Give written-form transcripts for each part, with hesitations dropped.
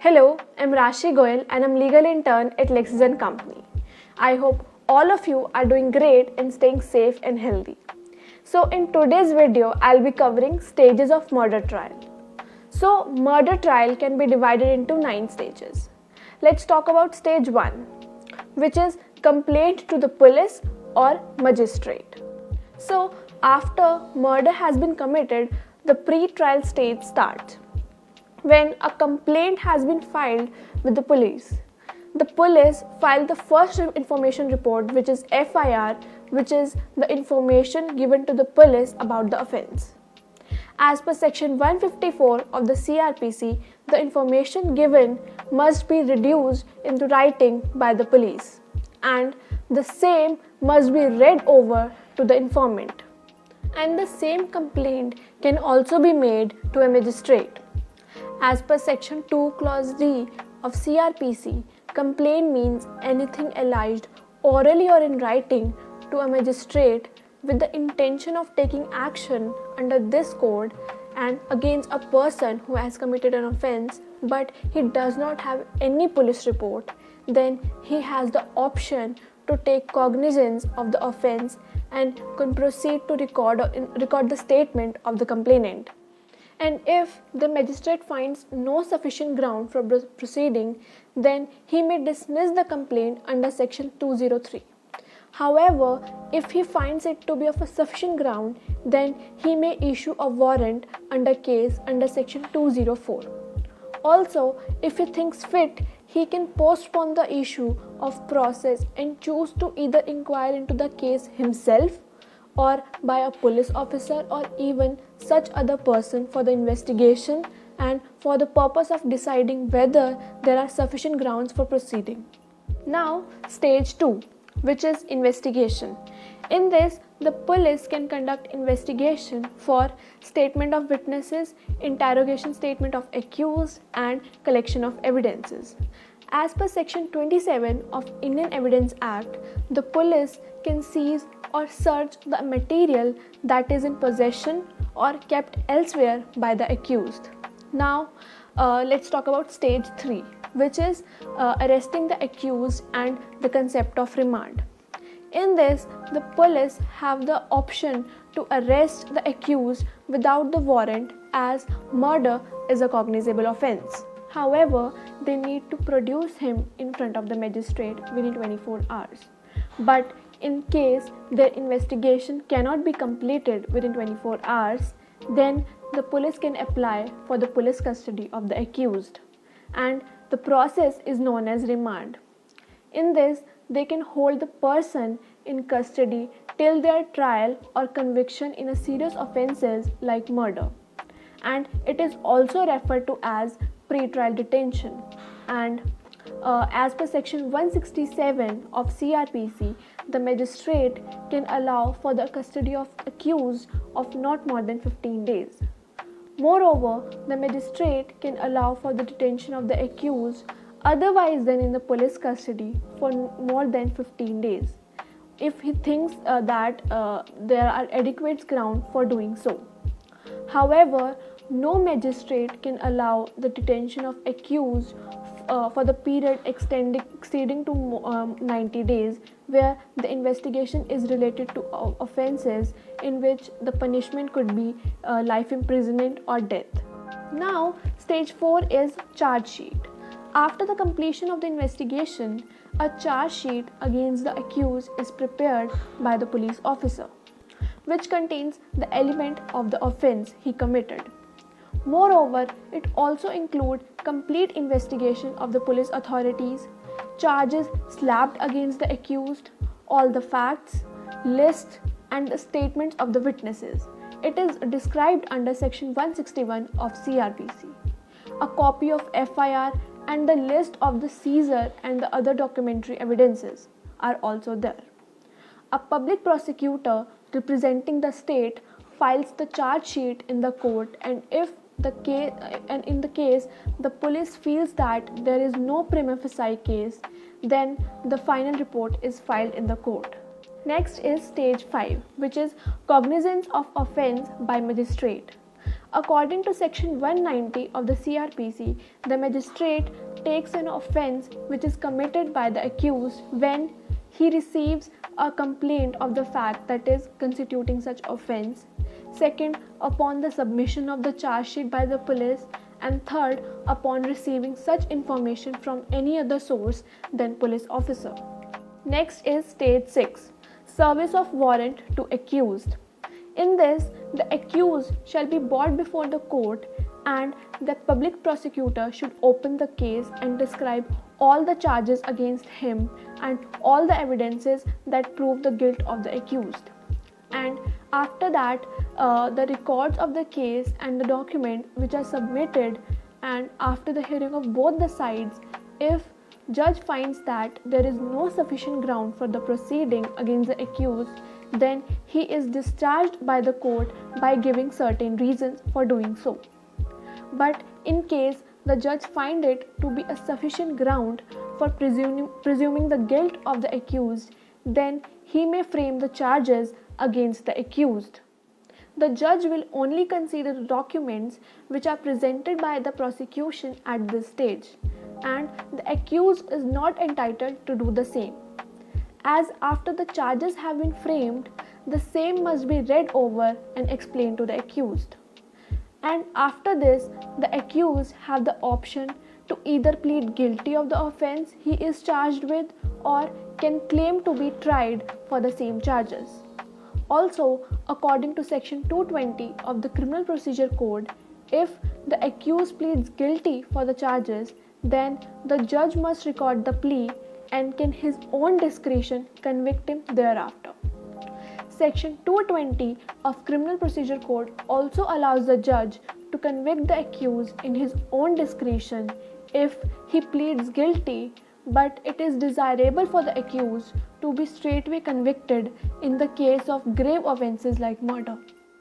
Hello, I'm Rashi Goyal and I'm legal intern at Lexis & Company. I hope all of you are doing great and staying safe and healthy. So in today's video, I'll be covering stages of murder trial. So murder trial can be divided into 9 stages. Let's talk about stage 1, which is complaint to the police or magistrate. So after murder has been committed, the pre-trial stage starts. When a complaint has been filed with the police file the first information report, which is FIR, which is the information given to the police about the offence. As per section 154 of the CRPC, the information given must be reduced into writing by the police, and the same must be read over to the informant. And the same complaint can also be made to a magistrate. As per section 2 clause D of CRPC, complaint means anything alleged orally or in writing to a magistrate with the intention of taking action under this code and against a person who has committed an offence, but he does not have any police report. Then he has the option to take cognizance of the offence and can proceed to record the statement of the complainant. And if the magistrate finds no sufficient ground for proceeding, then he may dismiss the complaint under section 203. However, if he finds it to be of a sufficient ground, then he may issue a warrant under case under section 204. Also, if he thinks fit, he can postpone the issue of process and choose to either inquire into the case himself or by a police officer or even such other person for the investigation and for the purpose of deciding whether there are sufficient grounds for proceeding. Now, stage 2, which is investigation. In this, the police can conduct investigation for statement of witnesses, interrogation statement of accused, and collection of evidences. As per section 27 of Indian Evidence Act, the police can seize or search the material that is in possession or kept elsewhere by the accused. Now, let's talk about stage 3, which is arresting the accused and the concept of remand. In this, the police have the option to arrest the accused without the warrant, as murder is a cognizable offence. However, they need to produce him in front of the magistrate within 24 hours. But in case their investigation cannot be completed within 24 hours, then the police can apply for the police custody of the accused, and the process is known as remand. In this, they can hold the person in custody till their trial or conviction in a serious offences like murder, and it is also referred to as pre-trial detention. And as per section 167 of CRPC, the magistrate can allow for the custody of accused of not more than 15 days. Moreover, the magistrate can allow for the detention of the accused otherwise than in the police custody for more than 15 days, if he thinks that there are adequate grounds for doing so. However, no magistrate can allow the detention of accused for the period exceeding to 90 days, where the investigation is related to offences in which the punishment could be life imprisonment or death. Now, stage 4 is charge sheet. After the completion of the investigation, a charge sheet against the accused is prepared by the police officer, which contains the element of the offence he committed. Moreover, it also includes complete investigation of the police authorities, charges slapped against the accused, all the facts, list, and the statements of the witnesses. It is described under section 161 of CRPC. A copy of FIR and the list of the seizure and the other documentary evidences are also there. A public prosecutor representing the state files the charge sheet in the court, and in the case the police feels that there is no prima facie case, then the final report is filed in the court. Next is stage 5, which is cognizance of offence by magistrate. According to section 190 of the CRPC, the magistrate takes an offence which is committed by the accused when he receives a complaint of the fact that is constituting such offence. Second, upon the submission of the charge sheet by the police. And third, upon receiving such information from any other source than police officer. Next is stage 6, service of warrant to accused. In this, the accused shall be brought before the court and the public prosecutor should open the case and describe all the charges against him and all the evidences that prove the guilt of the accused. And after that, the records of the case and the document which are submitted, and after the hearing of both the sides, if judge finds that there is no sufficient ground for the proceeding against the accused, then he is discharged by the court by giving certain reasons for doing so. But in case the judge find it to be a sufficient ground for presuming the guilt of the accused, then he may frame the charges against the accused. The judge will only consider the documents which are presented by the prosecution at this stage, and the accused is not entitled to do the same, as after the charges have been framed, the same must be read over and explained to the accused. And after this, the accused have the option to either plead guilty of the offence he is charged with or can claim to be tried for the same charges. Also, according to section 220 of the Criminal Procedure Code, if the accused pleads guilty for the charges, then the judge must record the plea and can his own discretion convict him thereafter. Section 220 of Criminal Procedure Code also allows the judge to convict the accused in his own discretion if he pleads guilty, but it is desirable for the accused to be straightway convicted in the case of grave offences like murder.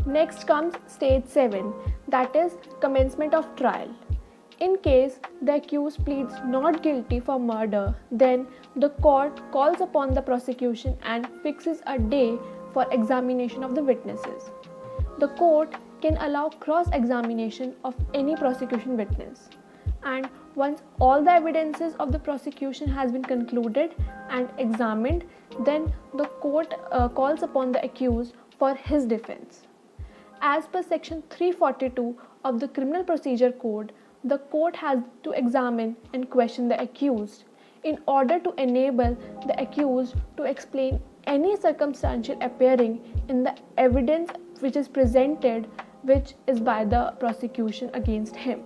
Next comes stage 7, that is commencement of trial. In case the accused pleads not guilty for murder, then the court calls upon the prosecution and fixes a day for examination of the witnesses. The court can allow cross-examination of any prosecution witness. And once all the evidences of the prosecution has been concluded and examined, then the court calls upon the accused for his defense. As per section 342 of the Criminal Procedure Code, the court has to examine and question the accused in order to enable the accused to explain any circumstantial appearing in the evidence which is presented, which is by the prosecution against him.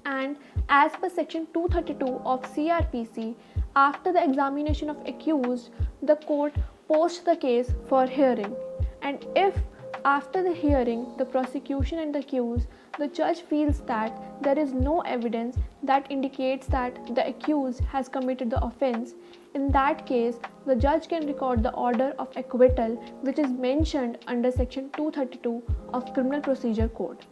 And as per section 232 of CRPC, after the examination of accused, the court posts the case for hearing. And if after the hearing, the prosecution and the accused, the judge feels that there is no evidence that indicates that the accused has committed the offence, in that case, the judge can record the order of acquittal which is mentioned under section 232 of Criminal Procedure Code.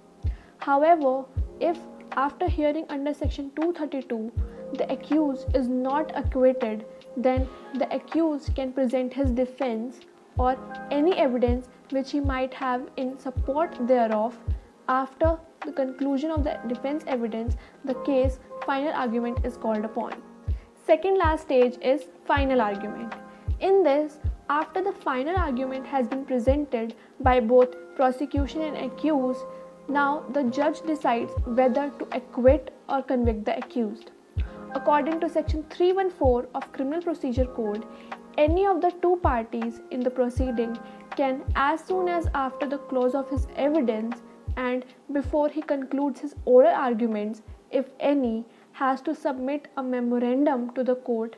However, if after hearing under section 232, the accused is not acquitted, then the accused can present his defense or any evidence which he might have in support thereof. After the conclusion of the defense evidence, the case final argument is called upon. Second last stage is final argument. In this, after the final argument has been presented by both prosecution and accused, now the judge decides whether to acquit or convict the accused. According to section 314 of Criminal Procedure Code, any of the two parties in the proceeding can, as soon as after the close of his evidence and before he concludes his oral arguments, if any, has to submit a memorandum to the court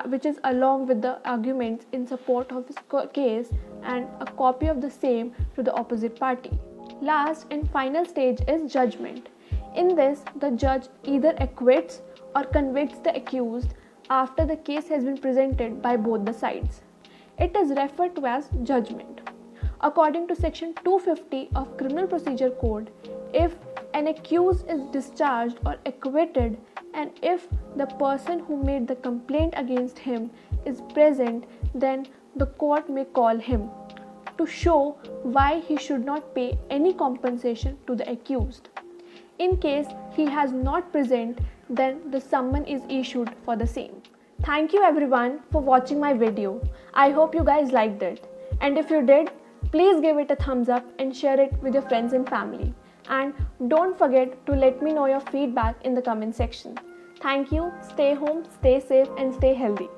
which is along with the arguments in support of his case and a copy of the same to the opposite party. Last and final stage is judgment. In this, the judge either acquits or convicts the accused after the case has been presented by both the sides. It is referred to as judgment. According to section 250 of Criminal Procedure Code, if an accused is discharged or acquitted and if the person who made the complaint against him is present, then the court may call him. to show why he should not pay any compensation to the accused. In case he has not present, then the summon is issued for the same. Thank you everyone for watching my video. I hope you guys liked it. And if you did, please give it a thumbs up and share it with your friends and family. And don't forget to let me know your feedback in the comment section. Thank you, stay home, stay safe and stay healthy.